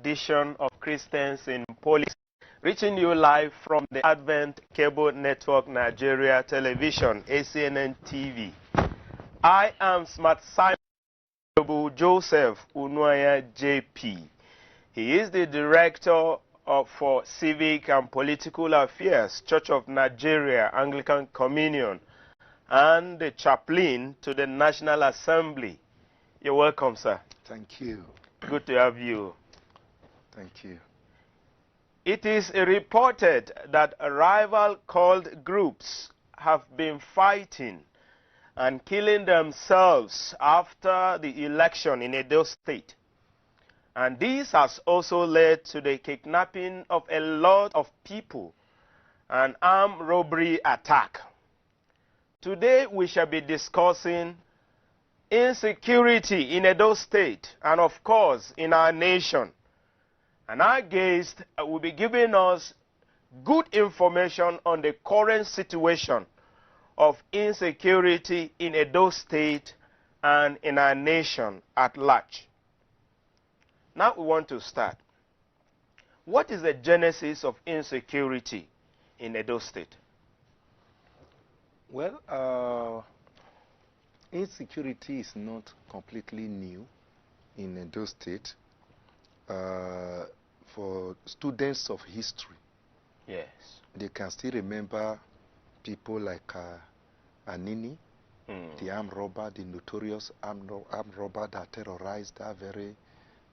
edition of Christians in Policy, reaching you live from the Advent Cable Network Nigeria Television, ACNN TV. I am Smart Simon Joseph Unuaya JP. He is the Director for Civic and Political Affairs, Church of Nigeria Anglican Communion, and the chaplain to the National Assembly. You're welcome, sir. Thank you. Good to have you. Thank you. It is reported that rival cult groups have been fighting and killing themselves after the election in Edo State. And this has also led to the kidnapping of a lot of people and armed robbery attack. Today we shall be discussing insecurity in Edo State and of course in our nation. And our guest will be giving us good information on the current situation of insecurity in Edo State and in our nation at large. Now we want to start. What is the genesis of insecurity in Edo State? Well, insecurity is not completely new in Edo State. For students of history, yes, they can still remember people like Anini, the armed robber, the notorious armed robber that terrorized that very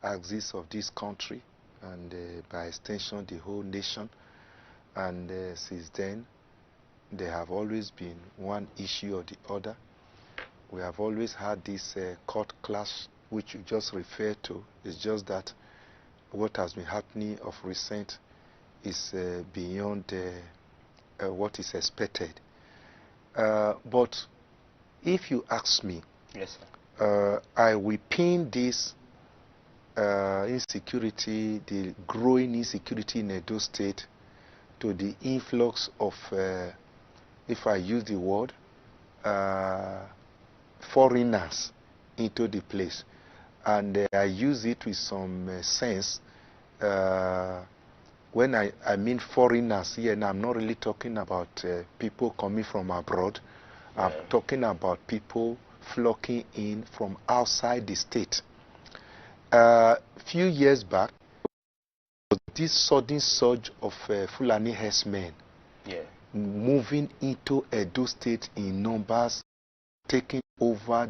axis of this country and by extension the whole nation. And since then, there have always been one issue or the other. We have always had this court clash, which you just referred to. It's just that what has been happening of recent is beyond what is expected. But if you ask me, yes, sir, I will pin this insecurity, the growing insecurity in Edo State, to the influx of, if I use the word, foreigners into the place. And I use it with some sense. When I mean foreigners here, and I'm not really talking about people coming from abroad. I'm talking about people flocking in from outside the state. Few years back, this sudden surge of Fulani herdsmen moving into Edo State in numbers, taking over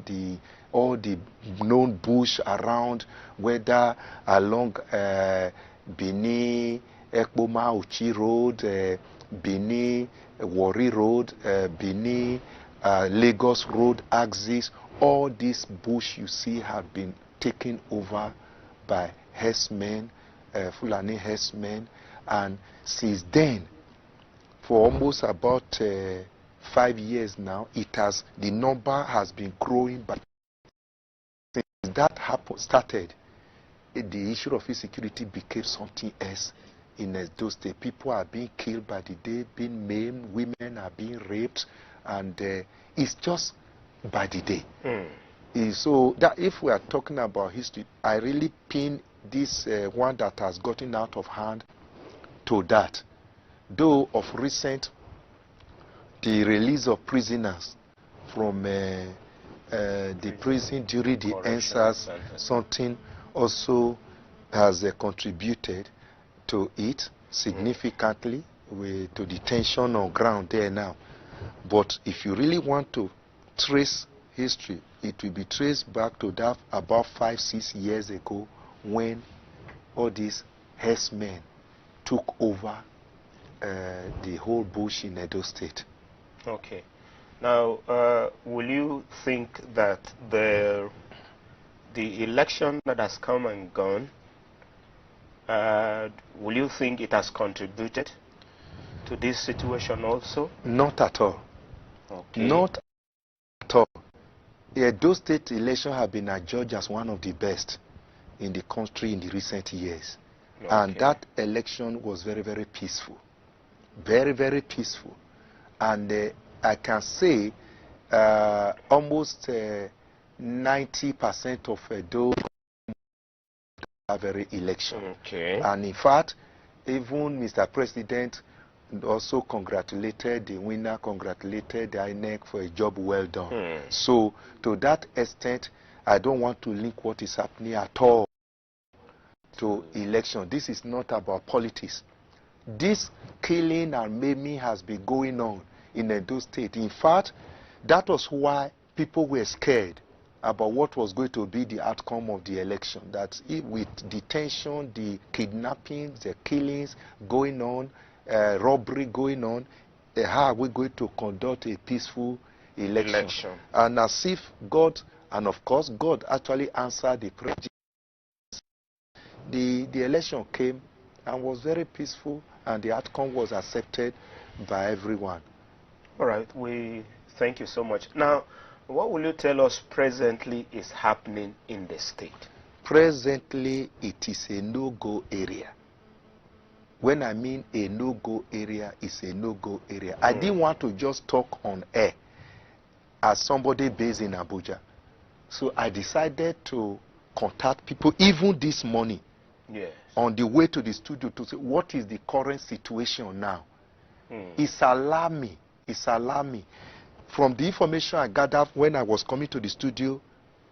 all the known bush around, whether along Benin, Ekpoma Uchi Road, Benin, Wari Road, Benin, Lagos Road axis. All this bush you see have been taken over by herdsmen, Fulani herdsmen, and since then, for almost about 5 years now, the number has been growing. But since that started, the issue of insecurity became something else in Edo State. People are being killed by the day, being maimed, women are being raped, and it's just by the day. So that if we are talking about history, I really pin this one that has gotten out of hand to that. Though of recent, the release of prisoners from the prison during the NSAS, something also has contributed to it significantly to the tension on ground there now. But if you really want to trace history, it will be traced back to that about 5-6 years ago when all these herdsmen took over the whole bush in Edo State. Okay. Now, will you think that the election that has come and gone, will you think it has contributed to this situation also? Not at all. Okay. Not at all. The Edo State election have been adjudged as one of the best in the country in the recent years. Okay. And that election was very, very peaceful. Very, very peaceful. And I can say almost 90% of those have very election. Okay. And in fact, even Mr. President also congratulated the winner, congratulated the INEC for a job well done. So to that extent, I don't want to link what is happening at all to election. This is not about politics. This killing and maiming has been going on in Edo State. In fact, that was why people were scared about what was going to be the outcome of the election. That with detention, the kidnappings, the killings going on, robbery going on, how are we going to conduct a peaceful election? And as if God, and of course God actually answered the prayer. The election came and was very peaceful, and the outcome was accepted by everyone. All right, we thank you so much. Now, what will you tell us presently is happening in the state? Presently, it is a no-go area. When I mean a no-go area, it's a no-go area. I didn't want to just talk on air as somebody based in Abuja. So I decided to contact people, even this morning, on the way to the studio, to say, what is the current situation now? It's alarming. It's alarming. From the information I gathered when I was coming to the studio,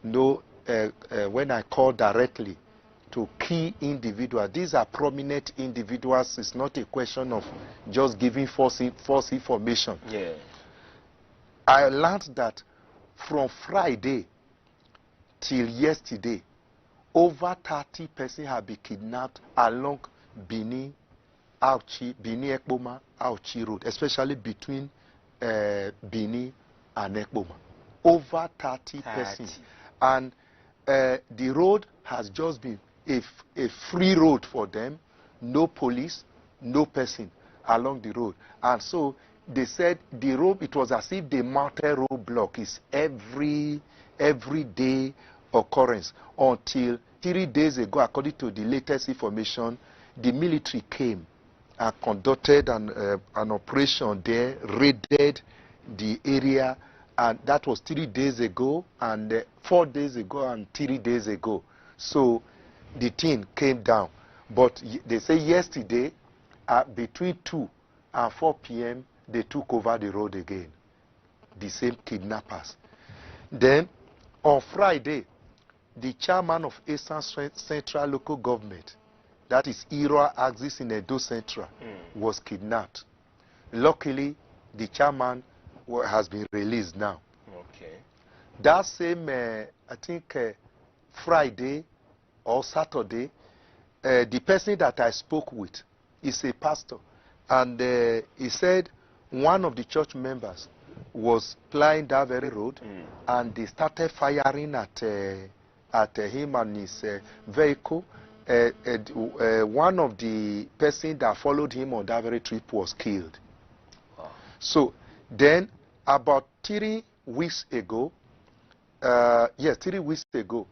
when I called directly to key individuals, these are prominent individuals. It's not a question of just giving false information. I learned that from Friday till yesterday, over 30 persons have been kidnapped along Benin Ekpoma, Auchi Road, especially between Benin and Ekpoma. Over 30 persons. And the road has just been a free road for them. No police, no person along the road. And so they said the road, it was as if the mountain roadblock is every day occurrence until 3 days ago, according to the latest information, the military came and conducted an operation there, raided the area, and that was 3 days ago, and 4 days ago, and 3 days ago. So the thing came down. But they say yesterday, between 2 and 4 p.m., they took over the road again, the same kidnappers. Then, on Friday, the chairman of Eastern Central Local Government, that is Iro Axis in Edo Central, was kidnapped. Luckily, the chairman has been released now. That same, I think, Friday or Saturday, the person that I spoke with is a pastor. And he said one of the church members was plying that very road, and they started firing at him and his vehicle. One of the persons that followed him on that very trip was killed. So then, about 3 weeks ago, 3 weeks ago,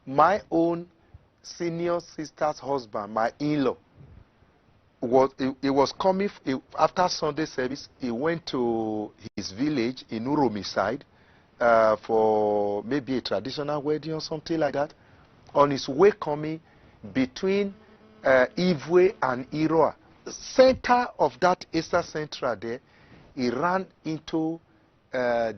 my own senior sister's husband, my in-law, he was coming after Sunday service. He went to his village in Uromi side for maybe a traditional wedding or something like that. On his way coming, between Ivwe and Iroa, center of that Eastern Central there, he ran into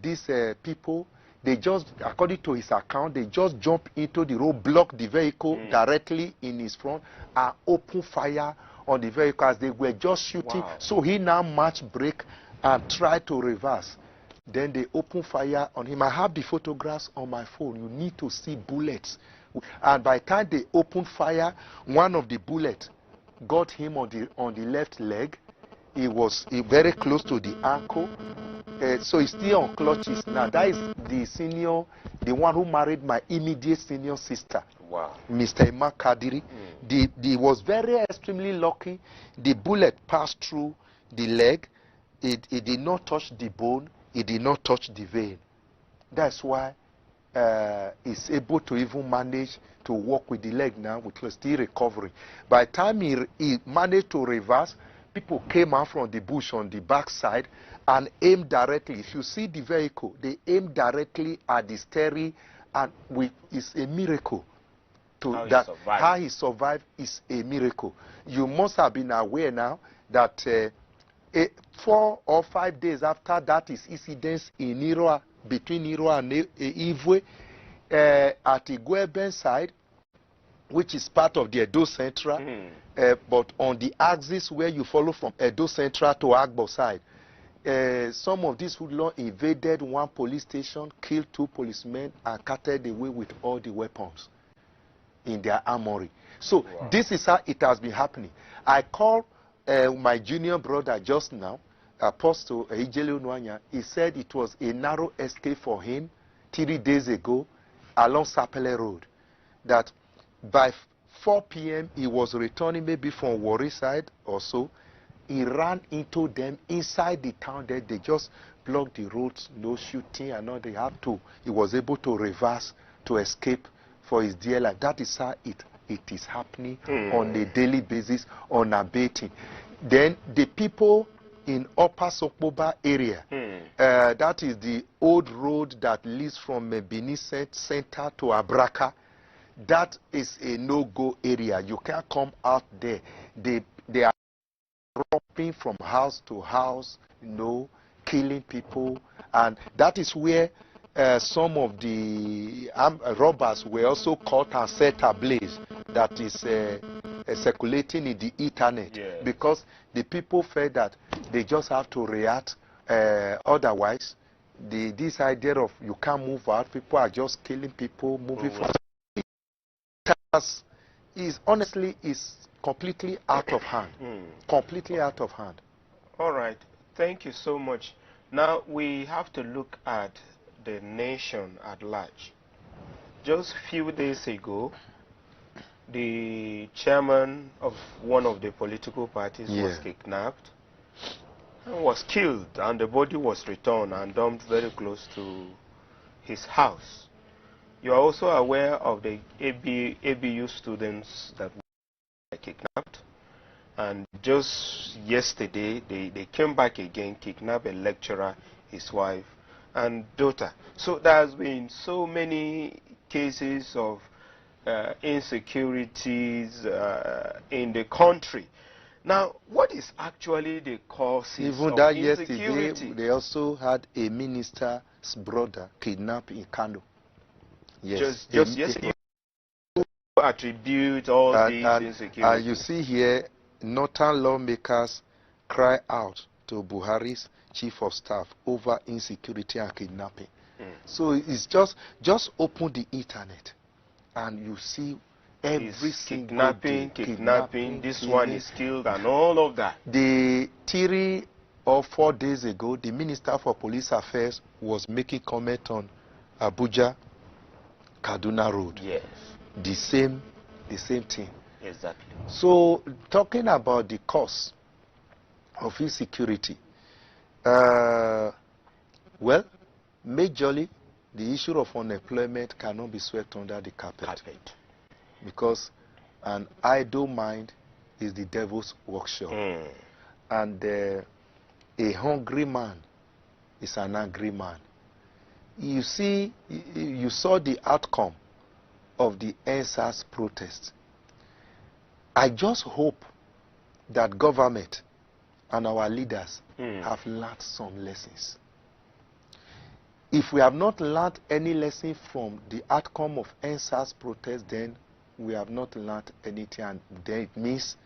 these people. They just, according to his account, they just jumped into the road, blocked the vehicle directly in his front, and opened fire on the vehicle as they were just shooting. So he now matched brake and tried to reverse. Then they opened fire on him. I have the photographs on my phone. You need to see bullets. And by the time they opened fire, one of the bullets got him on the left leg. He was very close to the ankle. So he's still on clutches now. That is the senior, the one who married my immediate senior sister, Mr. Emma Kadiri. He was very extremely lucky. The bullet passed through the leg. It did not touch the bone. It did not touch the vein. That's why he's able to even manage to walk with the leg now, which was still recovering. By the time he managed to reverse, people came out from the bush on the back side and aimed directly. If you see the vehicle, they aimed directly at the steering, and it's a miracle how he survived is a miracle. You must have been aware now that 4 or 5 days after that is incidents in Iroa, between Iroa and Ivwe, at Igweben side, which is part of the Edo Central, but on the axis where you follow from Edo Central to Agbo side, some of these hoodlums invaded one police station, killed 2 policemen, and carted away with all the weapons in their armory. So this is how it has been happening. I called my junior brother just now, Apostle Ijele Onwanya. He said it was a narrow escape for him 3 days ago along Sapele Road. That by 4 p.m. he was returning maybe from Warri side or so. He ran into them inside the town there. They just blocked the roads, no shooting and all. They had to. He was able to reverse to escape for his dear life. That is how it is happening on a daily basis, unabating. Then the people in Upper Sokoba area, that is the old road that leads from Benin Center to Abraka. That is a no-go area. You can't come out there. They are robbing from house to house, killing people, and that is where some of the robbers were also caught and set ablaze. That is circulating in the internet, because the people felt that they just have to react. Otherwise, this idea of you can't move out, people are just killing people, moving from is honestly completely out of hand. Completely out of hand. All right. Thank you so much. Now we have to look at the nation at large. Just a few days ago, the chairman of one of the political parties was kidnapped and was killed, and the body was returned and dumped very close to his house. You are also aware of the ABU students that were kidnapped, and just yesterday they came back again, kidnapped a lecturer, his wife and daughter. So there has been so many cases of insecurities in the country. Now, what is actually the causes of insecurity? Yesterday, they also had a minister's brother kidnapped in Kano. Yes. Just yesterday, you attribute all these insecurities. And you see here, northern lawmakers cry out to Buhari's chief of staff over insecurity and kidnapping. So it's just open the internet and you see every single kidnapping, this one is killed and all of that. The 3 or 4 days ago, the Minister for Police Affairs was making comment on Abuja Kaduna Road. Yes. The same thing. Exactly. So talking about the cause of insecurity, well, majorly the issue of unemployment cannot be swept under the carpet. Because an idle mind is the devil's workshop. And a hungry man is an angry man. You see, you saw the outcome of the NSAS protest. I just hope that government and our leaders have learned some lessons. If we have not learned any lesson from the outcome of NSAS protest, then we have not learned anything, and then it means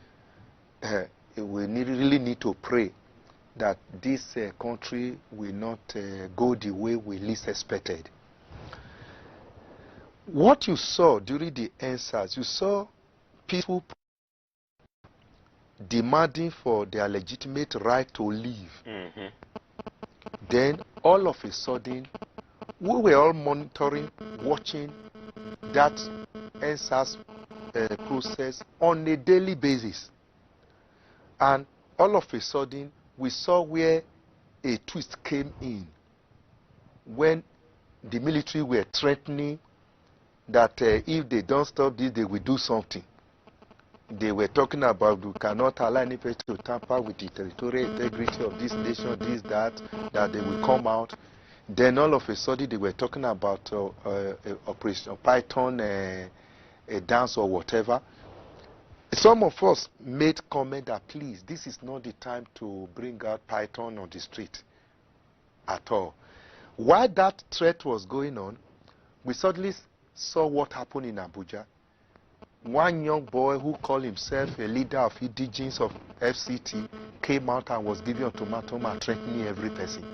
we really need to pray that this country will not go the way we least expected. What you saw during the NSAS, you saw people demanding for their legitimate right to live. Then, all of a sudden, we were all monitoring, watching that NSAS process on a daily basis. And all of a sudden, we saw where a twist came in when the military were threatening that if they don't stop this, they will do something. They were talking about we cannot allow any person to tamper with the territorial integrity of this nation, this, that they will come out. Then all of a sudden they were talking about Operation Python a dance or whatever. Some of us made comment that, please, this is not the time to bring out Python on the street at all. While that threat was going on, we suddenly saw what happened in Abuja. One young boy who called himself a leader of indigenes of FCT came out and was giving ultimatum and threatening every person.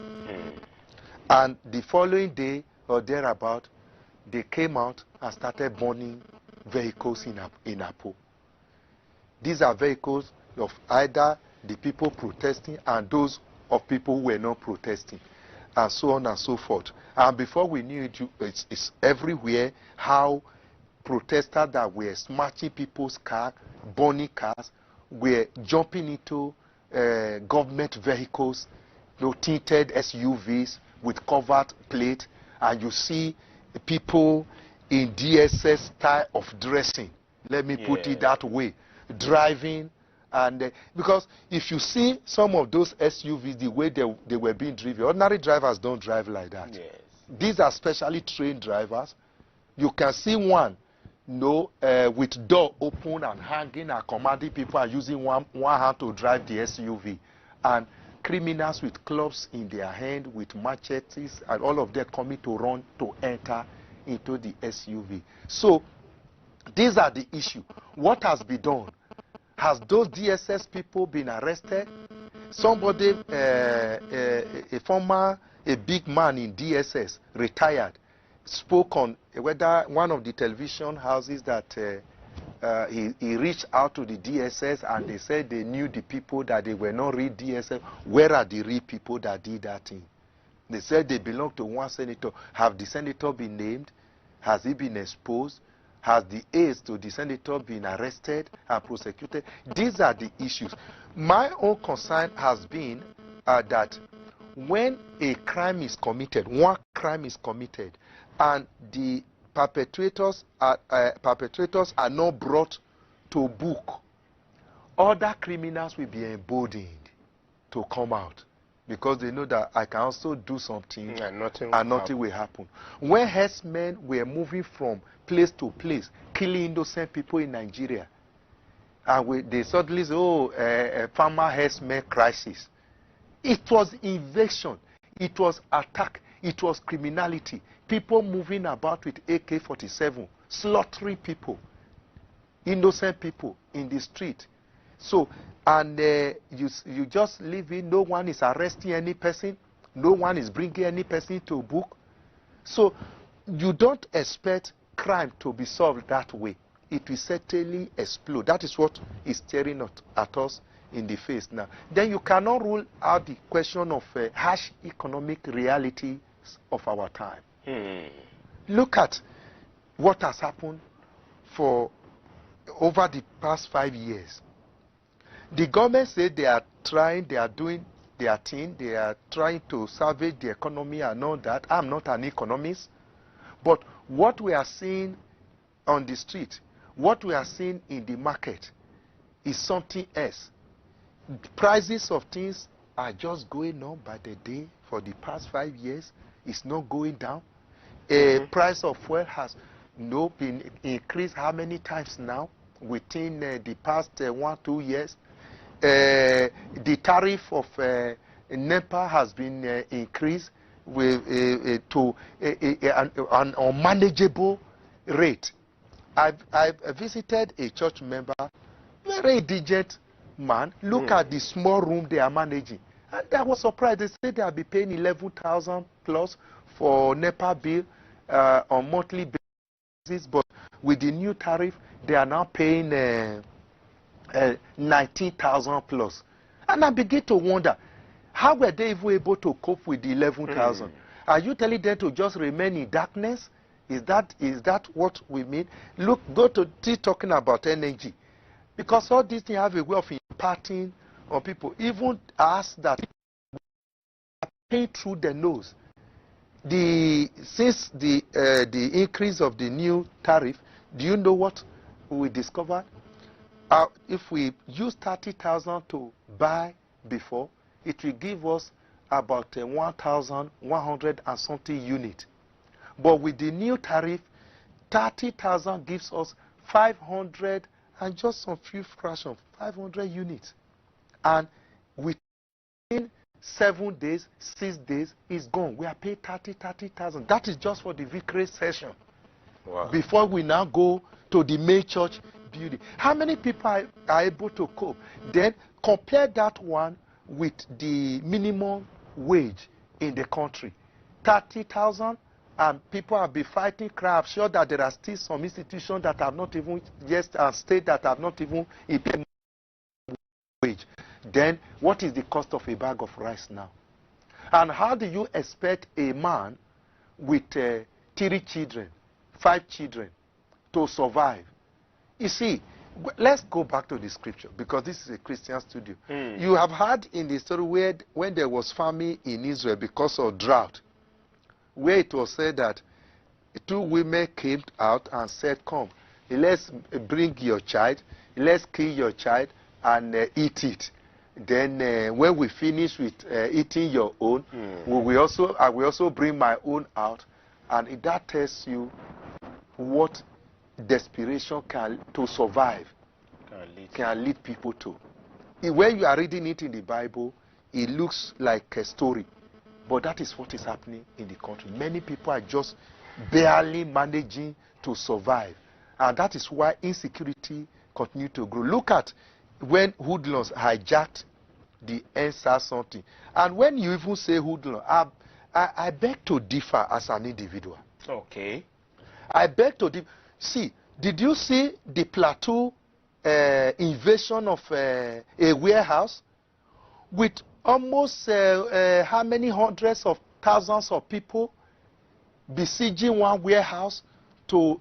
And the following day or thereabout, they came out and started burning vehicles in Apo. These are vehicles of either the people protesting and those of people who were not protesting, and so on and so forth. And before we knew it, it's everywhere how protesters that were smashing people's cars, burning cars, were jumping into government vehicles, tinted SUVs with covered plate, and you see people in DSS style of dressing, let me put it that way, driving. And because if you see some of those SUVs, the way they were being driven, ordinary drivers don't drive like that. Yes. These are specially trained drivers. You can see one, with door open and hanging and commanding people and using one hand to drive the SUV. And criminals with clubs in their hand, with machetes, and all of them coming to run to enter into the SUV. So these are the issues. What has been done? Has those DSS people been arrested? Somebody, a big man in DSS, retired, spoke on whether one of the television houses that he reached out to the DSS and they said they knew the people, that they were not real DSS. Where are the real people that did that thing? They said they belong to one senator. Have the senator been named? Has he been exposed? Has the aides to the senator been arrested and prosecuted? These are the issues. My own concern has been that when a crime is committed, one crime is committed, and the perpetrators are not brought to book, other criminals will be emboldened to come out, because they know that I can also do something and nothing will happen. When herdsmen were moving from place to place, killing innocent people in Nigeria, and they suddenly say, a farmer herdsmen crisis. It was invasion, it was attack, it was criminality. People moving about with AK-47, slaughtering people, innocent people in the street. So, and you just leave it, no one is arresting any person, no one is bringing any person to book. So, you don't expect crime to be solved that way. It will certainly explode. That is what is staring at us in the face now. Then you cannot rule out the question of harsh economic realities of our time. Look at what has happened for over the past 5 years. The government said they are trying, they are doing their thing, they are trying to salvage the economy and all that. I'm not an economist. But what we are seeing on the street, what we are seeing in the market is something else. Prices of things are just going up by the day for the past 5 years. It's not going down. Price of fuel has been increased how many times now within the past 1-2 years? The tariff of NEPA has been increased to an unmanageable rate. I've visited a church member, very indigent man. Look at the small room they are managing. And I was surprised. They said they'll be paying 11,000 plus for NEPA bill on monthly basis, but with the new tariff, they are now paying 19,000 plus. And I begin to wonder, how were they even able to cope with the 11,000? Are you telling them to just remain in darkness? Is that what we mean? Look, go to talking about energy. Because all these things have a way of impacting on people. Even us that are paying through the nose. Since the increase of the new tariff, do you know what we discovered? If we use 30,000 to buy before, it will give us about 1,100 and something units. But with the new tariff, 30,000 gives us 500 and just some few fraction, 500 units. And within 7 days, 6 days, it's gone. We are paid 30,000. That is just for the vicary session. Wow. Before we now go to the main church building. How many people are able to cope? Then compare that one with the minimum wage in the country. 30,000, and people have been fighting crime. I'm sure that there are still some institutions that have not even, yes, and states that have not even implemented wage. Then what is the cost of a bag of rice now? And how do you expect a man with 3 children, 5 children to survive? You see, let's go back to the scripture, because this is a Christian studio. You have heard in the story where when there was famine in Israel because of drought, where it was said that 2 women came out and said, come, let's bring your child, let's kill your child and eat it. Then when we finish with eating your own, I will also bring my own out. And that tells you what desperation to survive can lead people to. When you are reading it in the Bible, it looks like a story. But that is what is happening in the country. Many people are just barely managing to survive. And that is why insecurity continues to grow. Look at when hoodlums hijacked the Insecurity something. And when you even say hoodlum, I beg to differ as an individual. Okay. I beg to differ. See, did you see the Plateau invasion of a warehouse with almost how many hundreds of thousands of people besieging one warehouse to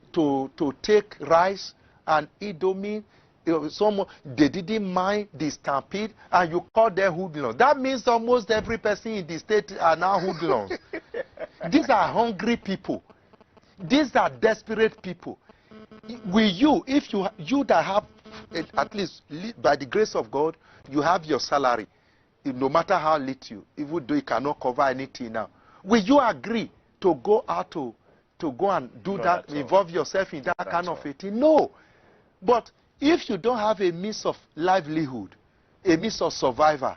take rice and Idomi? They didn't mind the stampede, and you call them hoodlums. That means almost every person in the state are now hoodlums. These are hungry people. These are desperate people. Will you, if you that have, at least by the grace of God, you have your salary, no matter how little, even though you cannot cover anything now, will you agree to go out to go and do that, involve yourself in that kind of a thing? No. But if you don't have a means of livelihood, a means of survival,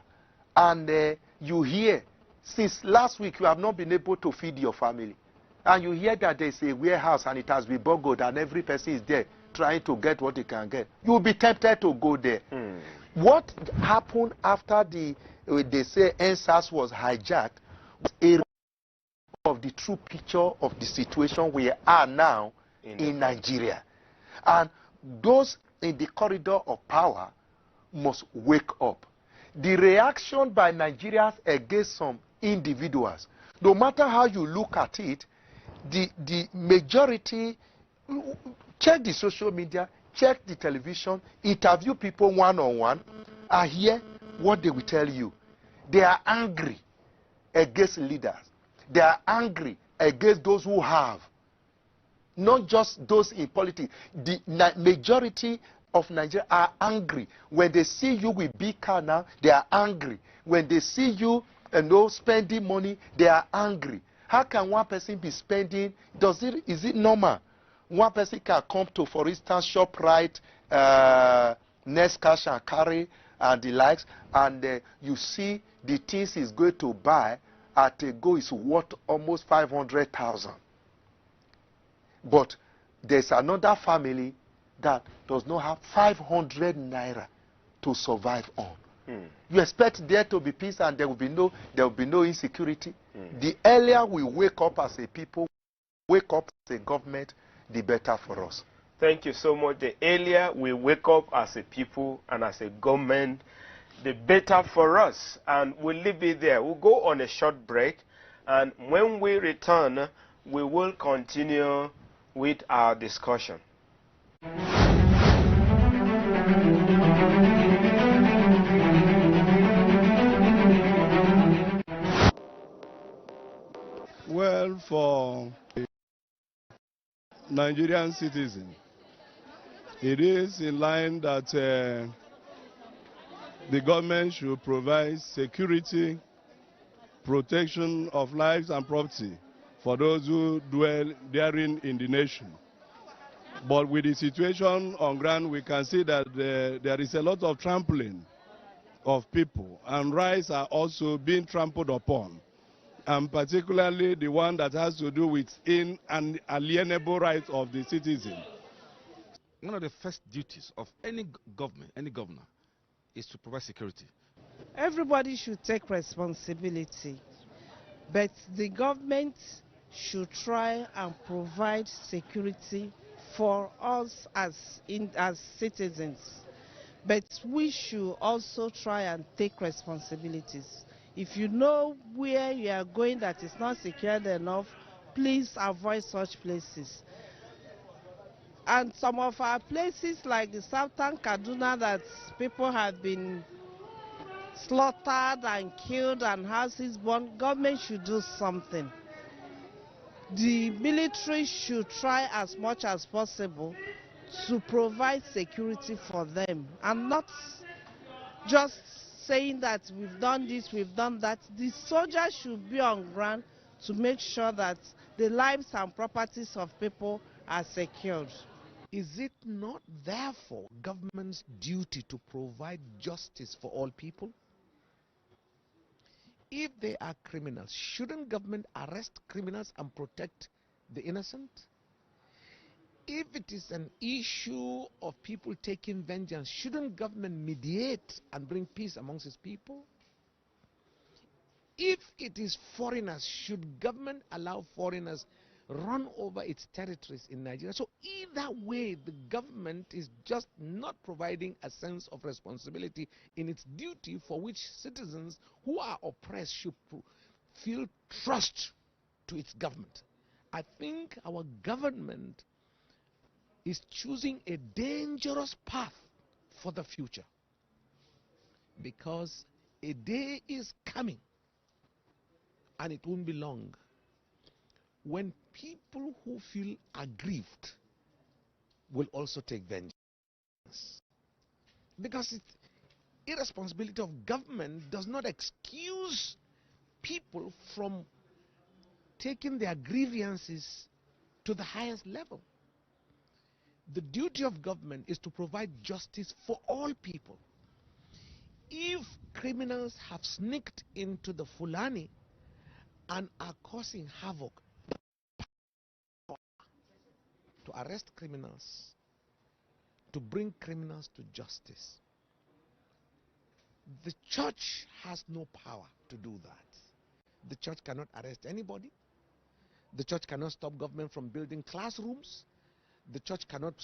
and you hear, since last week you have not been able to feed your family, and you hear that there's a warehouse and it has been burgled and every person is there trying to get what he can get, you will be tempted to go there. What happened after they say NSAS was hijacked was a of the true picture of the situation we are now in Nigeria. And those in the corridor of power must wake up. The reaction by Nigerians against some individuals, no matter how you look at it, the majority, check the social media, check the television, interview people one-on-one, and hear what they will tell you. They are angry against leaders. They are angry against those who have. Not just those in politics. The majority of Nigeria are angry. When they see you with big car now, they are angry. When they see you spending money, they are angry. How can one person be spending? Is it normal? One person can come to, for instance, ShopRite, Next Cash and Carry, and the likes, and you see the things he's going to buy at a go is worth almost 500,000. But there's another family that does not have 500 naira to survive on. You expect there to be peace and there will be no insecurity. The earlier we wake up as a people, wake up as a government, the better for us. Thank you so much. The earlier we wake up as a people and as a government, the better for us. And we'll leave it there. We'll go on a short break, and when we return, we will continue with our discussion. Well, for Nigerian citizens, it is in line that the government should provide security, protection of lives and property for those who dwell therein in the nation. But with the situation on ground, we can see that there is a lot of trampling of people, and rights are also being trampled upon, and particularly the one that has to do with inalienable rights of the citizen. One of the first duties of any government, any governor, is to provide security. Everybody should take responsibility, but the government should try and provide security for us as citizens. But we should also try and take responsibilities. If you know where you are going that is not secured enough, please avoid such places. And some of our places like the southern Kaduna that people have been slaughtered and killed and houses burned, government should do something. The military should try as much as possible to provide security for them, and not just saying that we've done this, we've done that. The soldiers should be on ground to make sure that the lives and properties of people are secured. Is it not therefore government's duty to provide justice for all people? If they are criminals, shouldn't government arrest criminals and protect the innocent? If it is an issue of people taking vengeance, shouldn't government mediate and bring peace amongst its people? If it is foreigners, should government allow foreigners run over its territories in Nigeria? So either way, the government is just not providing a sense of responsibility in its duty, for which citizens who are oppressed should feel trust to its government. I think our government is choosing a dangerous path for the future, because a day is coming, and it won't be long, when people who feel aggrieved will also take vengeance. Because the irresponsibility of government does not excuse people from taking their grievances to the highest level. The duty of government is to provide justice for all people. If criminals have sneaked into the Fulani and are causing havoc, to arrest criminals, to bring criminals to justice. The church has no power to do that. The church cannot arrest anybody. The church cannot stop government from building classrooms. The church cannot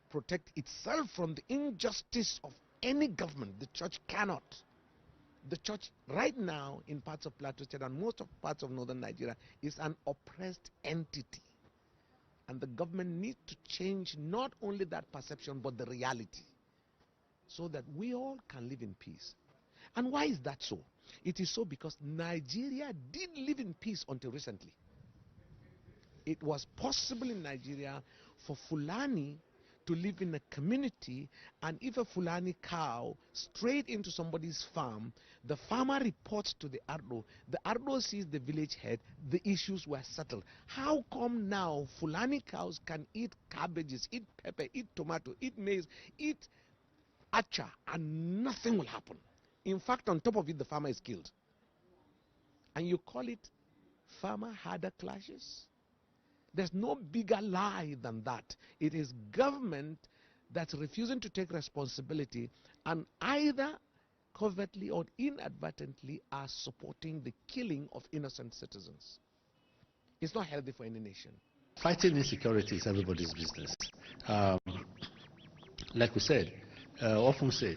protect itself from the injustice of any government. The church cannot. The church right now in parts of Plateau State and most of parts of northern Nigeria is an oppressed entity. And the government needs to change not only that perception but the reality, so that we all can live in peace. And why is that so? It is so because Nigeria did live in peace until recently. It was possible in Nigeria for Fulani to live in a community, and if a Fulani cow strayed into somebody's farm, the farmer reports to the Ardo sees the village head, the issues were settled. How come now Fulani cows can eat cabbages, eat pepper, eat tomato, eat maize, eat acha, and nothing will happen? In fact, on top of it, the farmer is killed. And you call it farmer-herder clashes? There's no bigger lie than that. It is government that's refusing to take responsibility and either covertly or inadvertently are supporting the killing of innocent citizens. It's not healthy for any nation. Fighting insecurity is everybody's business. Like we said, often said,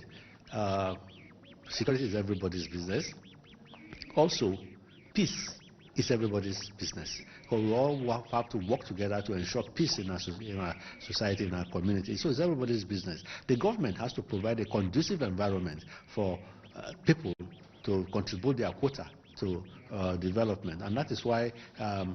security is everybody's business. Also, peace is everybody's business. Because we all have to work together to ensure peace in our society, in our community. So it's everybody's business. The government has to provide a conducive environment for people to contribute their quota to development. And that is why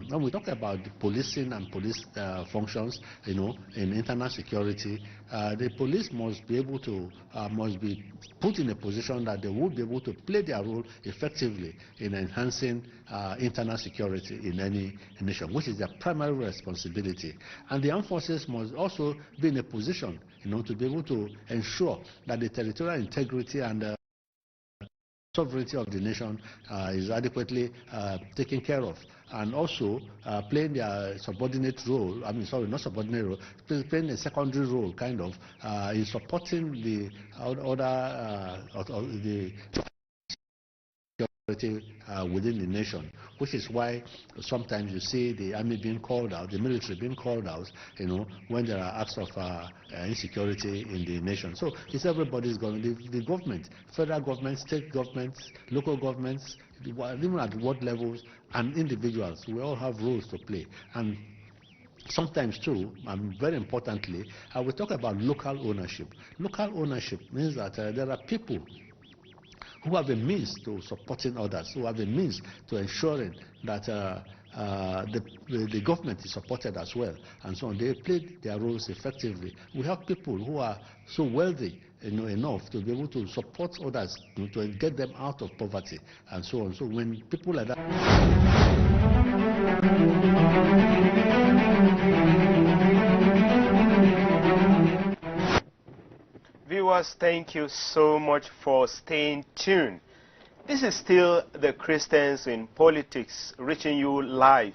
when we talk about the policing and police functions, in internal security, the police must be able to, must be put in a position that they will be able to play their role effectively in enhancing internal security in any nation, which is their primary responsibility. And the armed forces must also be in a position, to be able to ensure that the territorial integrity and sovereignty of the nation is adequately taken care of, and also playing their subordinate role, not subordinate role, playing a secondary role, kind of, in supporting the the security within the nation, which is why sometimes you see the army being called out, the military being called out, when there are acts of insecurity in the nation. So it's everybody's going, the government, federal government, state governments, local governments, even at what levels, and individuals, we all have roles to play. And sometimes too, and very importantly, I will talk about local ownership. Local ownership means that there are people who have a means to supporting others, who have a means to ensuring that the government is supported as well, and so on. They play their roles effectively. We have people who are so wealthy enough to be able to support others, to get them out of poverty, and so on. So when people like that... Viewers, thank you so much for staying tuned. This is still the Christians in Politics, reaching you live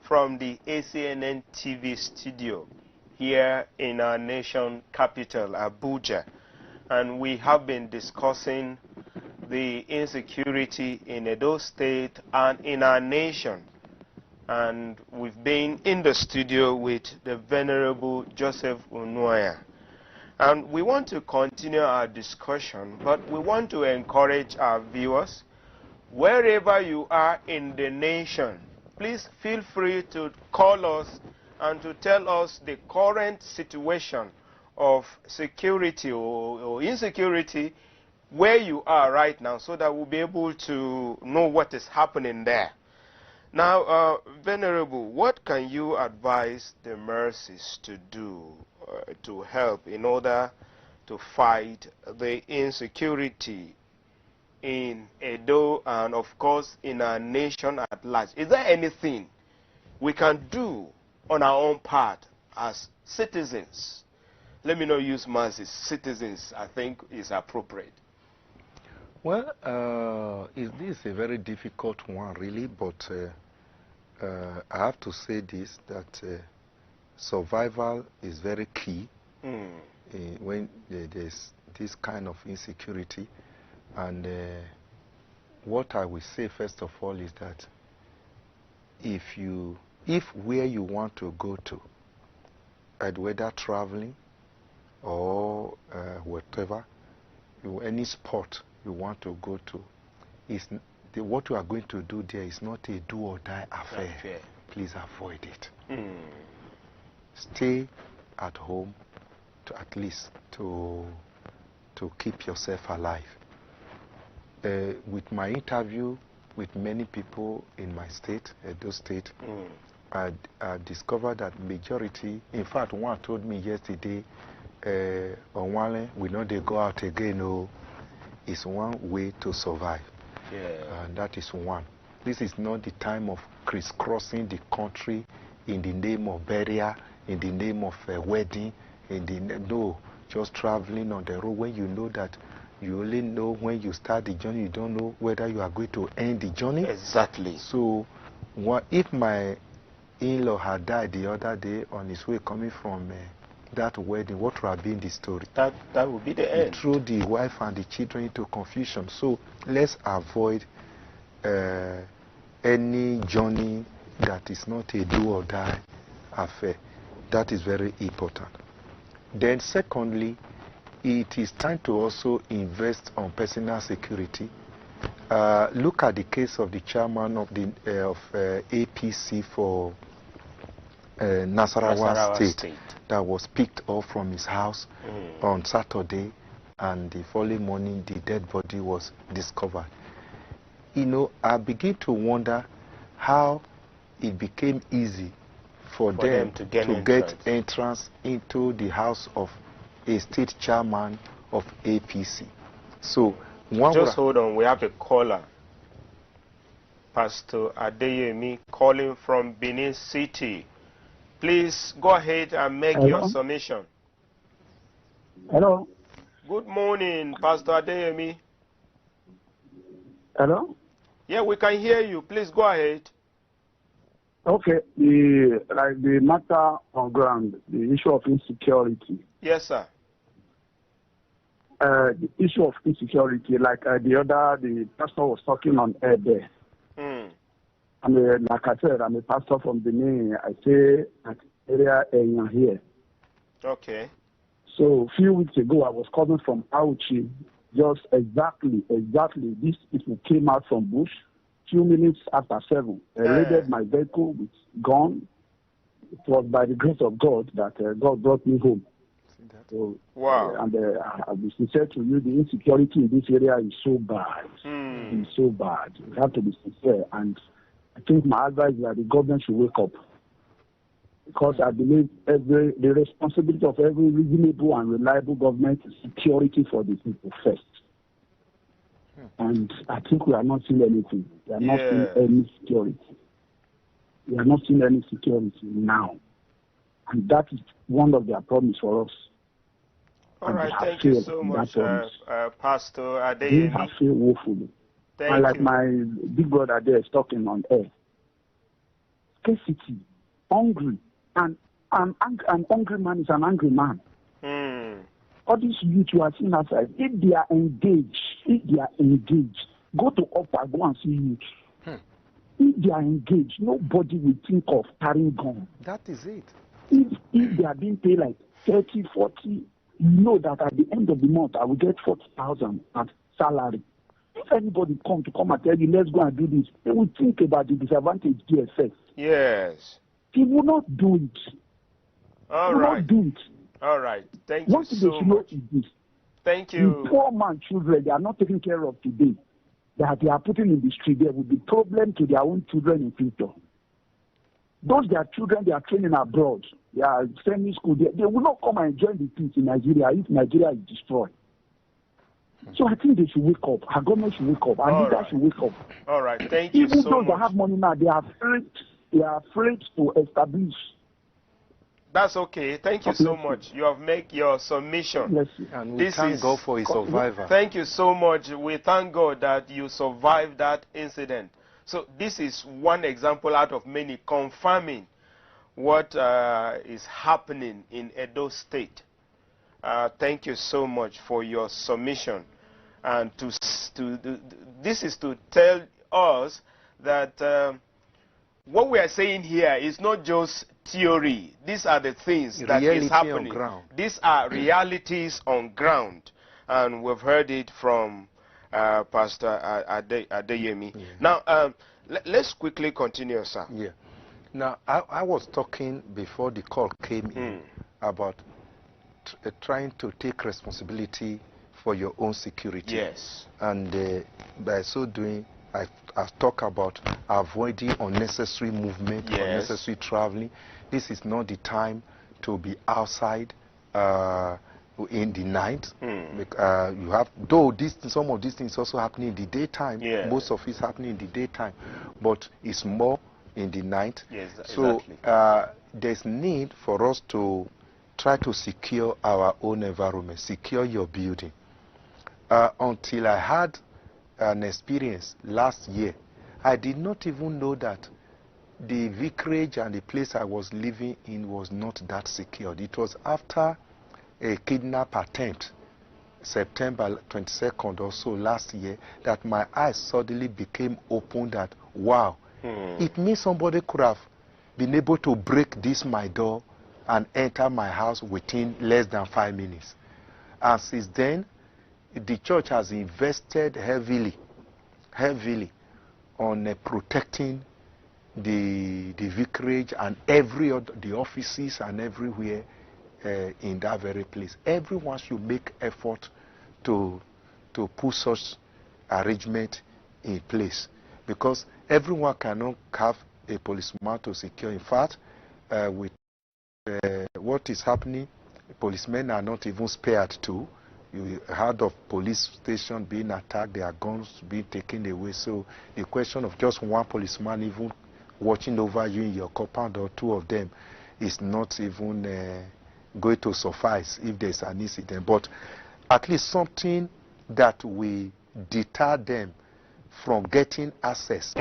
from the ACNN TV studio here in our nation capital, Abuja. And we have been discussing the insecurity in Edo State and in our nation. And we've been in the studio with the Venerable Joseph Unuaya. And we want to continue our discussion, but we want to encourage our viewers, wherever you are in the nation, please feel free to call us and to tell us the current situation of security or insecurity where you are right now, so that we'll be able to know what is happening there. Now, Venerable, what can you advise the mercies to do to help in order to fight the insecurity in Edo and, of course, in our nation at large? Is there anything we can do on our own part as citizens? Let me not use masses. Citizens, I think, is appropriate. Well, this is a very difficult one, really, but I have to say this, that survival is very key when there's this kind of insecurity. And what I will say first of all is that if where you want to go to, whether traveling or whatever, any sport you want to go to, what you are going to do there is not a do or die affair. Please avoid it. Stay at home to at least to keep yourself alive. With my interview with many people in my state, Edo State, I discovered that majority, in fact, one told me yesterday, on one we know they go out again, is one way to survive. And that is one. This is not the time of crisscrossing the country in the name of burial, in the name of wedding, no, just traveling on the road when you know that you only know when you start the journey, you don't know whether you are going to end the journey. Exactly. So if my in-law had died the other day on his way coming from that wedding, what would have been the story? That would be the end. It threw the wife and the children into confusion. So let's avoid any journey that is not a do or die affair. That is very important. Then secondly, it is time to also invest on personal security. Look at the case of the chairman of the APC for Nasarawa State that was picked up from his house on Saturday, and the following morning the dead body was discovered. you know, I begin to wonder how it became easy for them to get entrance into the house of a state chairman of APC. So, just hold on, we have a caller. Pastor Adeyemi calling from Benin City. Please go ahead and make your submission. Hello. Good morning, Pastor Adeyemi. Hello? Yeah, we can hear you. Please go ahead. Okay, the matter on ground, the issue of insecurity. Yes, sir. The issue of insecurity, like the pastor was talking on air there. Like I said, I'm a pastor from Benin. I say at area here. Okay. So a few weeks ago, I was coming from Auchi. Just exactly, these people came out from bush. Few minutes after 7, they raided my vehicle with gun. It was by the grace of God that God brought me home. So, wow. I'll be sincere to you, the insecurity in this area is so bad. It's so bad. We have to be sincere. And I think my advice is that the government should wake up. Because I believe the responsibility of every reasonable and reliable government is security for the people first. And I think we are not seeing anything. We are not seeing any security. We are not seeing any security now. And that is one of their promise for us. All right, thank you so much, Pastor Adeyemi. They have failed woefully. And like my big brother there is talking on air, scarcity, hungry, and an hungry man is an angry man. All these youth you are seeing outside, if they are engaged, go to Upper, go and see youth. If they are engaged, nobody will think of carrying gun. That is it. If they are being paid like 30, 40, you know that at the end of the month, I will get 40,000 as salary. If anybody come and tell you, let's go and do this, they will think about the disadvantage DSS. Yes. He will not do it. All he will right. not do it. All right. Thank you so much. Thank you. The poor man children, they are not taken care of today. That they are putting in the street, there will be problem to their own children in future. Those their children, they are training abroad. They are sending school. They will not come and join the peace in Nigeria if Nigeria is destroyed. So I think they should wake up. Our government should wake up. Our leaders should wake up. All right. Thank you Even so those much. that have money now, they are afraid to establish. That's okay. Thank you so much. You have made your submission. And we thank God for his survivor. Thank you so much. We thank God that you survived that incident. So this is one example out of many confirming what is happening in Edo State. Thank you so much for your submission. And this is to tell us that what we are saying here is not just theory. These are the things that is happening. These are realities on ground. And we've heard it from Pastor Adeyemi. Yeah. Now, let's quickly continue, sir. Yeah. Now, I was talking before the call came in about trying to take responsibility for your own security. Yes. And by so doing, I've talked about avoiding unnecessary movement, unnecessary traveling. This is not the time to be outside in the night. You have, though some of these things also happening in the daytime. Most of it's happening in the daytime, but it's more in the night. Yes, so exactly. There's need for us to try to secure our own environment, secure your building. Until I had an experience last year, I did not even know that the vicarage and the place I was living in was not that secured. It was after a kidnap attempt, September 22nd or so last year, that my eyes suddenly became open that, wow, it means somebody could have been able to break this my door and enter my house within less than 5 minutes. And since then, the church has invested heavily on protecting the vicarage and the offices and everywhere in that very place. Everyone should make effort to put such arrangement in place, because everyone cannot have a policeman to secure. In fact, with what is happening, policemen are not even spared too. You heard of police station being attacked, their guns being taken away. So the question of just one policeman even watching over you in your compound, or two of them, is not even going to suffice if there's an incident. But at least something that will deter them from getting access.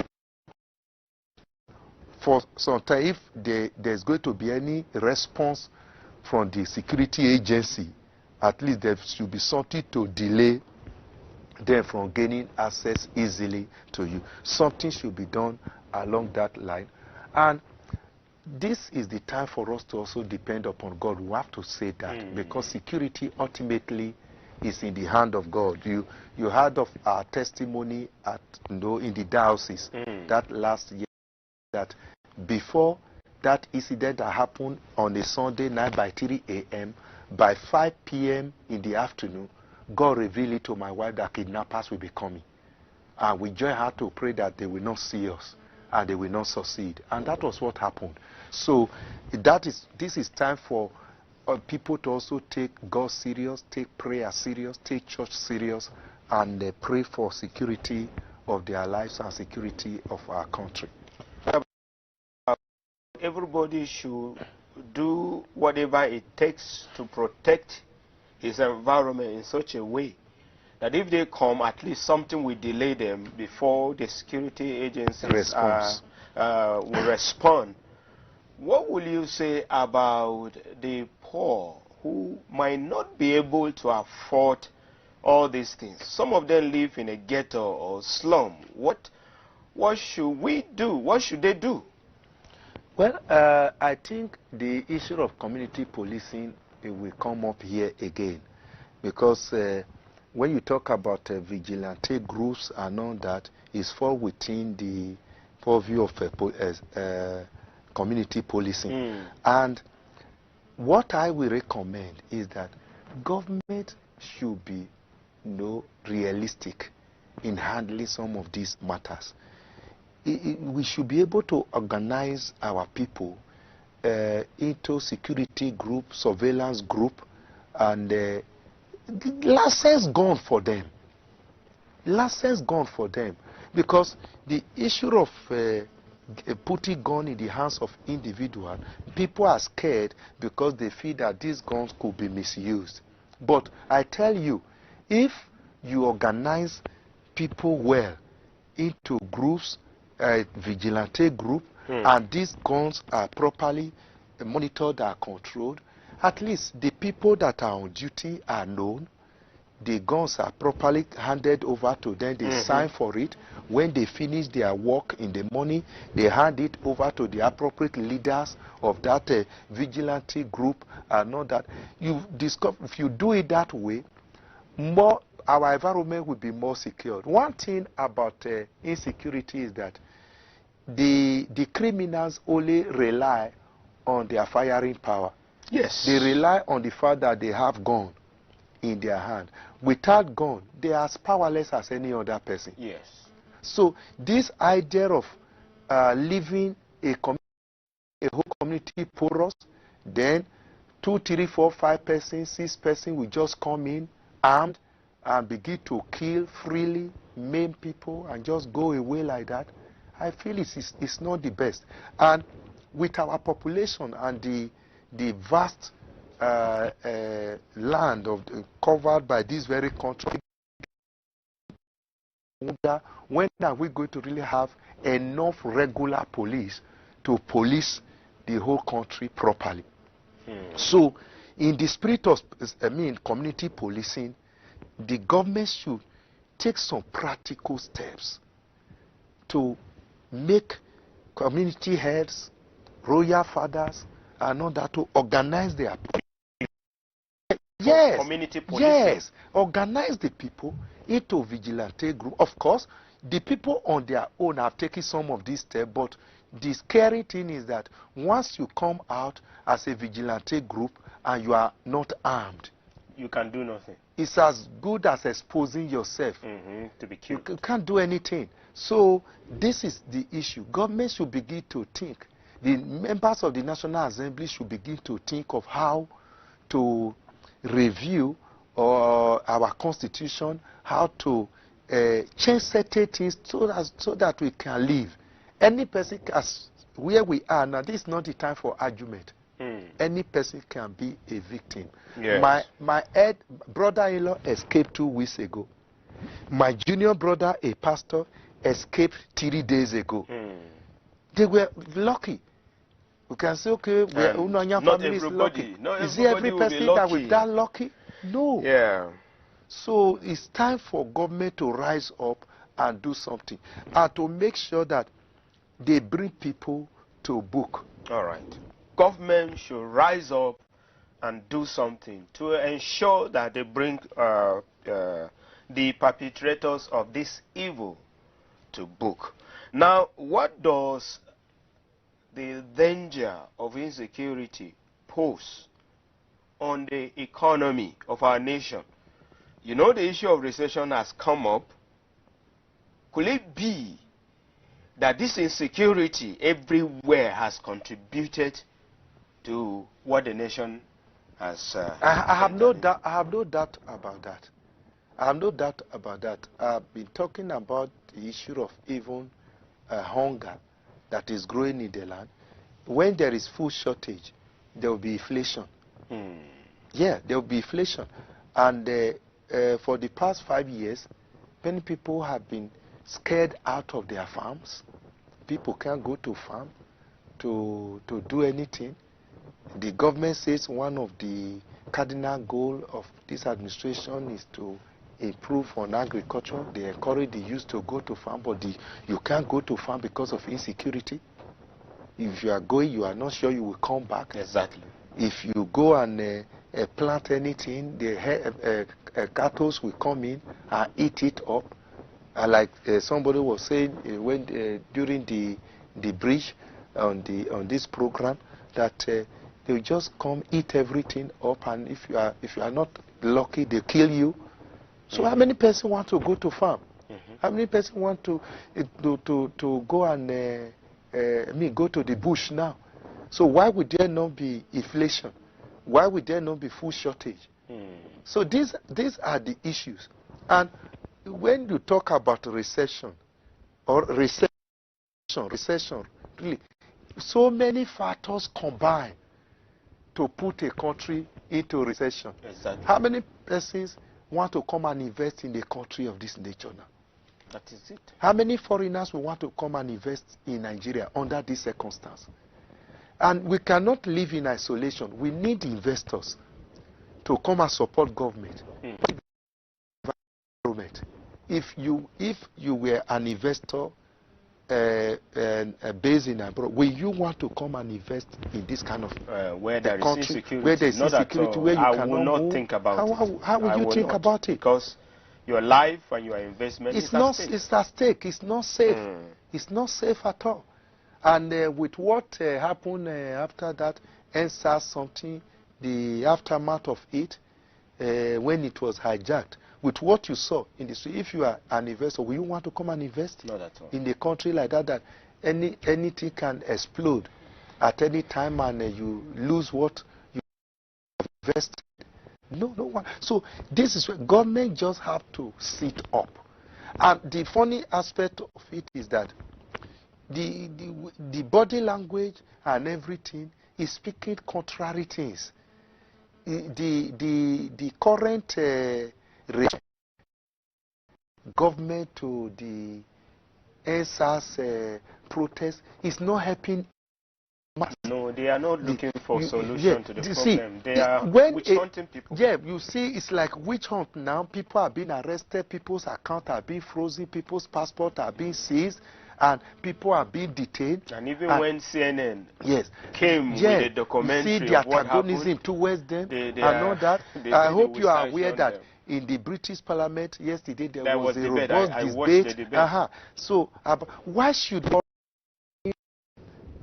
For some time, if there's going to be any response from the security agency, at least there should be something to delay them from gaining access easily to you. Something should be done along that line. And this is the time for us to also depend upon God. We have to say that, because security ultimately is in the hand of God. You heard of our testimony at, in the diocese that last year, that before that incident that happened on a Sunday night by 3 a.m., by 5 p.m. in the afternoon, God revealed it to my wife that kidnappers will be coming. And we joined her to pray that they will not see us and they will not succeed. And that was what happened. So this is time for people to also take God serious, take prayer serious, take church serious, and pray for security of their lives and security of our country. Everybody should do whatever it takes to protect his environment in such a way that if they come, at least something will delay them before the security agencies will respond. What will you say about the poor who might not be able to afford all these things? Some of them live in a ghetto or slum. What should we do? What should they do? Well, I think the issue of community policing will come up here again, because when you talk about vigilante groups and all that, is fall within the purview of community policing. And what I will recommend is that government should be realistic in handling some of these matters. We should be able to organize our people into security group, surveillance group, and license gone for them. License gone for them. Because the issue of putting gun in the hands of individuals, people are scared because they feel that these guns could be misused. But I tell you, if you organize people well into groups, vigilante group, and these guns are properly monitored and controlled, at least the people that are on duty are known, the guns are properly handed over to them, they sign for it. When they finish their work in the morning, they hand it over to the appropriate leaders of that vigilante group, and all that. You discover, if you do it that way, our environment will be more secure. One thing about insecurity is that the criminals only rely on their firing power. Yes. They rely on the fact that they have gun in their hand. Without gun, they are as powerless as any other person. Yes. So this idea of leaving a whole community porous, then 2, 3, 4, 5 persons, 6 persons will just come in armed and begin to kill freely, maim people, and just go away like that, I feel it's not the best. And with our population and the vast land covered by this very country, when are we going to really have enough regular police to police the whole country properly? So, in the spirit of community policing, the government should take some practical steps to make community heads, royal fathers, and all that to organize their community policing. Yes, organize the people into vigilante group. Of course, the people on their own have taken some of these steps, but the scary thing is that once you come out as a vigilante group and you are not armed, you can do nothing. It's as good as exposing yourself. To be killed. You can't do anything. So this is the issue. Government should begin to think. The members of the National Assembly should begin to think of how to review our constitution, how to change certain things so that we can live. Any person, as where we are now, this is not the time for argument. Any person can be a victim. Yes. My brother-in-law escaped 2 weeks ago. My junior brother, a pastor, escaped 3 days ago. They were lucky. We can say, okay, not everybody. Is it every person that was that lucky? No. Yeah. So it's time for government to rise up and do something, and to make sure that they bring people to book. All right. Government should rise up and do something to ensure that they bring the perpetrators of this evil to book. Now, what does the danger of insecurity pose on the economy of our nation? You know, the issue of recession has come up. Could it be that this insecurity everywhere has contributed to what the nation has... I have no doubt about that. I have no doubt about that. I've been talking about the issue of even hunger that is growing in the land. When there is food shortage, there will be inflation. Yeah, there will be inflation. And for the past 5 years, many people have been scared out of their farms. People can't go to farm to do anything. The government says one of the cardinal goals of this administration is to improve on agriculture. They encourage the youth to go to farm, but you can't go to farm because of insecurity. If you are going, you are not sure you will come back. Exactly. If you go and plant anything, the cattle will come in and eat it up. Like somebody was saying when during the bridge on this program, that they will just come eat everything up, and if you are not lucky, they kill you. So how many persons want to go to farm? How many persons want to go and go to the bush now? So why would there not be inflation? Why would there not be food shortage? So these are the issues. And when you talk about recession, really, so many factors combine to put a country into recession. Exactly. How many persons want to come and invest in a country of this nature now? That is it. How many foreigners will want to come and invest in Nigeria under this circumstance? And we cannot live in isolation. We need investors to come and support government. If you were an investor based in abroad, will you want to come and invest in this kind of where there is insecurity? Where there is insecurity, where you cannot move? I will not think about it. How will you think about it? Because your life and your investment is at stake. It's at stake. It's not safe. It's not safe at all. And with what happened after that, NSAS something, the aftermath of it, when it was hijacked, with what you saw in the street, if you are an investor, will you want to come and invest Not at all. in a country like that anything can explode at any time and you lose what you invested? No one. So this is where government just have to sit up. And the funny aspect of it is that the body language and everything is speaking contrary things. The current government to the NSAS protest is not helping. No, they are not looking for solution to the problem. See, they are witch-hunting people. Yeah, you see, it's like witch hunt now. People are being arrested, people's accounts are being frozen, people's passports are being seized, and people are being detained. And even when CNN came with a documentary see the of what antagonism happened, towards them and all that. I hope you are aware that in the British Parliament yesterday there was a robust debate. So why should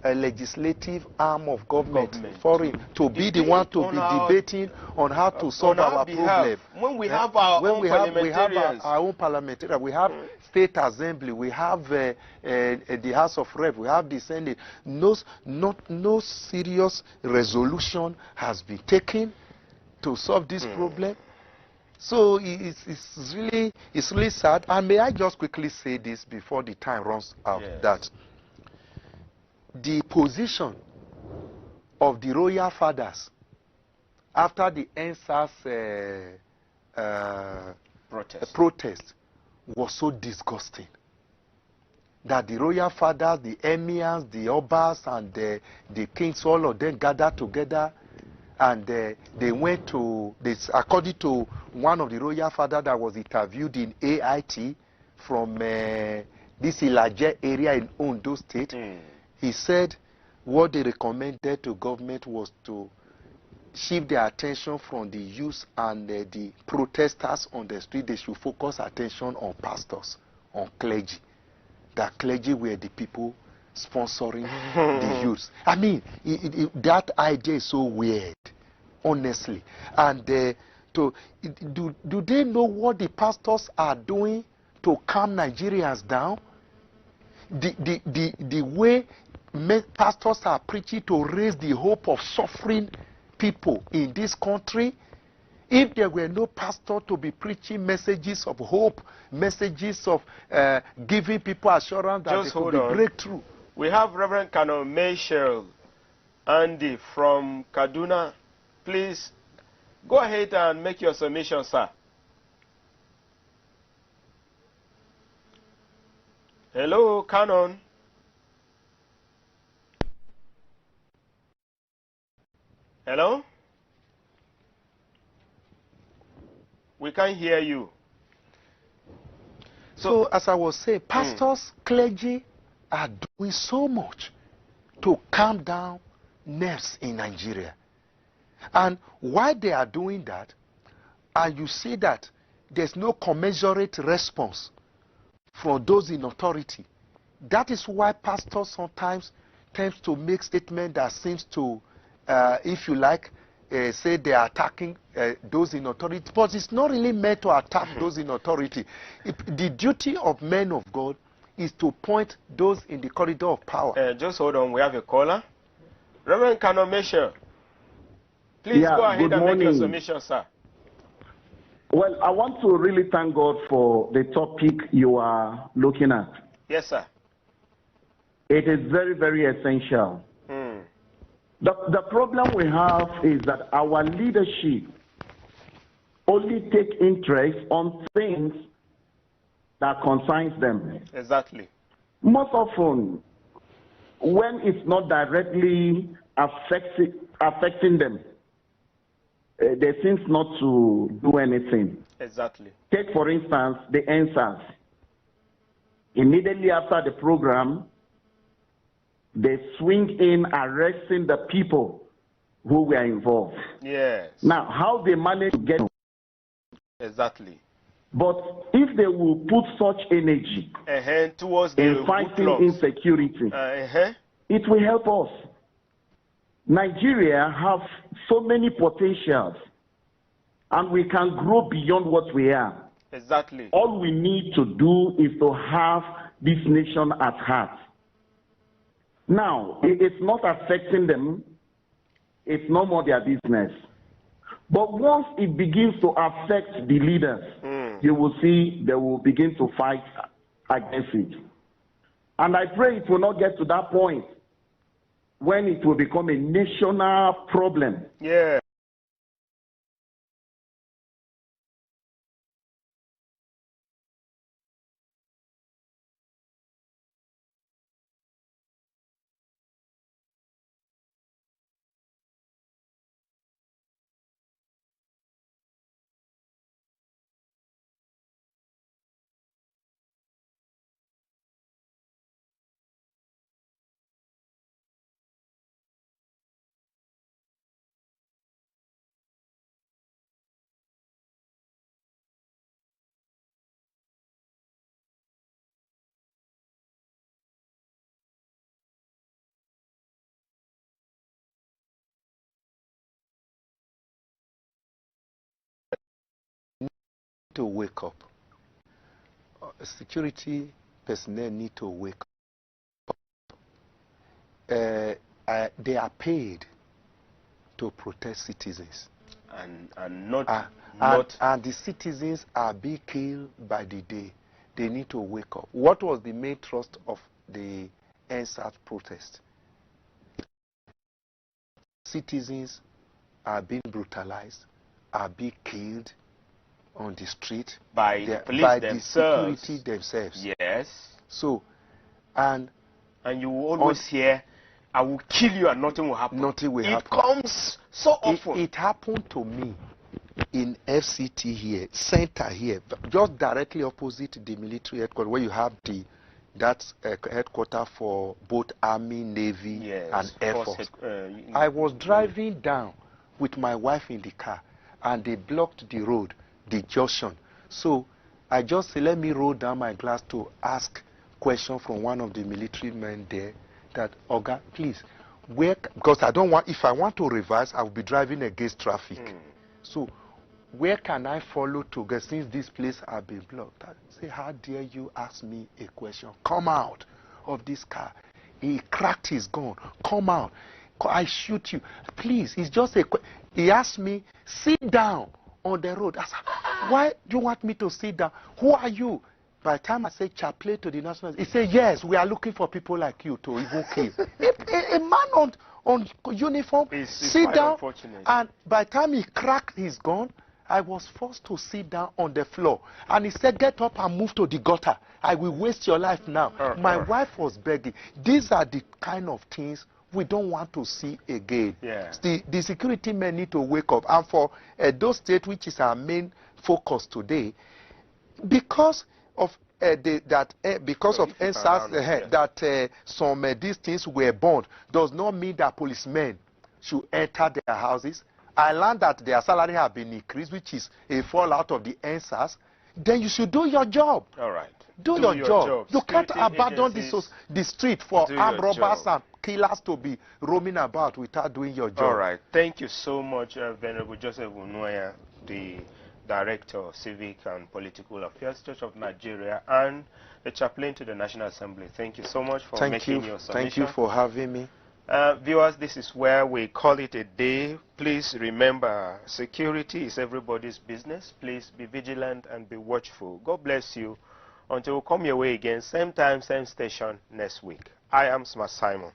a legislative arm of government for him to be the one to be debating on how to solve our problem. When we have our own parliamentarians. Our own parliamentarians, we have state assembly, we have the House of Rep, we have the Senate. No serious resolution has been taken to solve this problem. So it's really sad. And may I just quickly say this before the time runs out, that the position of the royal fathers after the NSAS protest was so disgusting that the royal fathers, the emirs, the obas, and the kings, all of them gathered together, and they went to this, according to one of the royal fathers that was interviewed in AIT from this Ilaje area in Ondo State. He said what they recommended to government was to shift their attention from the youth and the protesters on the street. They should focus attention on pastors, on clergy. That clergy were the people sponsoring the youth. I mean, that idea is so weird, honestly. And do they know what the pastors are doing to calm Nigerians down? The way pastors are preaching to raise the hope of suffering people in this country. If there were no pastor to be preaching messages of hope, messages of giving people assurance that there could be breakthrough. We have Reverend Colonel Michel Andy from Kaduna. Please go ahead and make your submission, sir. Hello, Canon. Hello? We can't hear you. So as I was saying, pastors, clergy are doing so much to calm down nerves in Nigeria. And why they are doing that, and you see that there's no commensurate response from those in authority, that is why pastors sometimes tend to make statements that seems to, if you like, say they are attacking those in authority, but it's not really meant to attack those in authority. The duty of men of God is to point those in the corridor of power. Just hold on, we have a caller. Reverend Colonel Michel, please go ahead and make your submission, sir. Well, I want to really thank God for the topic you are looking at. Yes, sir. It is very, very essential. The problem we have is that our leadership only take interest on things that concerns them. Exactly. Most often, when it's not directly affecting them, they seem not to do anything. Exactly. Take, for instance, the NSAS. Immediately after the program, they swing in arresting the people who were involved. Yes. Now, how they manage to get... Exactly. But if they will put such energy towards in fighting insecurity, it will help us. Nigeria have so many potentials, and we can grow beyond what we are. Exactly. All we need to do is to have this nation at heart. Now, it's not affecting them. It's no more their business. But once it begins to affect the leaders, you will see they will begin to fight against it. And I pray it will not get to that point when it will become a national problem. Yeah. to wake up. Security personnel need to wake up. They are paid to protect citizens. And the citizens are being killed by the day. They need to wake up. What was the main thrust of the NSAT protest? Citizens are being brutalized, are being killed on the street by the police themselves. The security themselves. Yes. So, and you will always hear, "I will kill you and nothing will happen." Nothing will happen. It comes so often. It happened to me in FCT here, center here, just directly opposite the military headquarters, where you have that's headquarters for both Army, Navy, and Air Force. I was driving down with my wife in the car, and they blocked the road, the junction. So I just said, let me roll down my glass to ask question from one of the military men there, that, Oga, please, where, because I don't want, if I want to reverse, I will be driving against traffic. So where can I follow to get, since this place has been blocked? I say, how dare you ask me a question? Come out of this car. He cracked his gun. Come out. I shoot you. Please, it's just a question. He asked me, sit down on the road. I said, why do you want me to sit down? Who are you? By the time I say chaplain to the national, he said, yes, we are looking for people like you to even kill. a man on uniform, sit down. And by the time he cracked his gun, I was forced to sit down on the floor. And he said, get up and move to the gutter. I will waste your life now. My wife was begging. These are the kind of things we don't want to see again. Yeah. The security men need to wake up. And for those states, which is our main focus today, because of NSAS, that some these things were burned, does not mean that policemen should enter their houses. I learned that their salary have been increased, which is a fallout of the NSAS. Then you should do your job. All right. Do your job. You can't abandon the street for armed robbers and killers to be roaming about without doing your job. All right. Thank you so much, Venerable Joseph Unuaya, the Director of Civic and Political Affairs, Church of Nigeria, and the Chaplain to the National Assembly. Thank you so much for making your submission. Thank you for having me. Viewers, this is where we call it a day. Please remember, security is everybody's business. Please be vigilant and be watchful. God bless you. Until we come your way again, same time, same station next week. I am Smart Simon.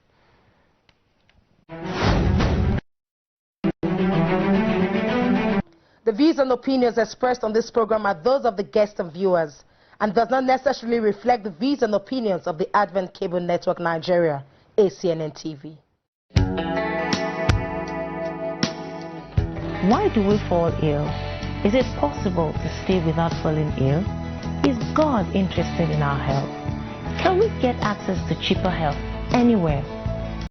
The views and opinions expressed on this program are those of the guests and viewers, and does not necessarily reflect the views and opinions of the Advent Cable Network Nigeria, ACNN TV. Why do we fall ill? Is it possible to stay without falling ill? Is God interested in our health? Can we get access to cheaper health anywhere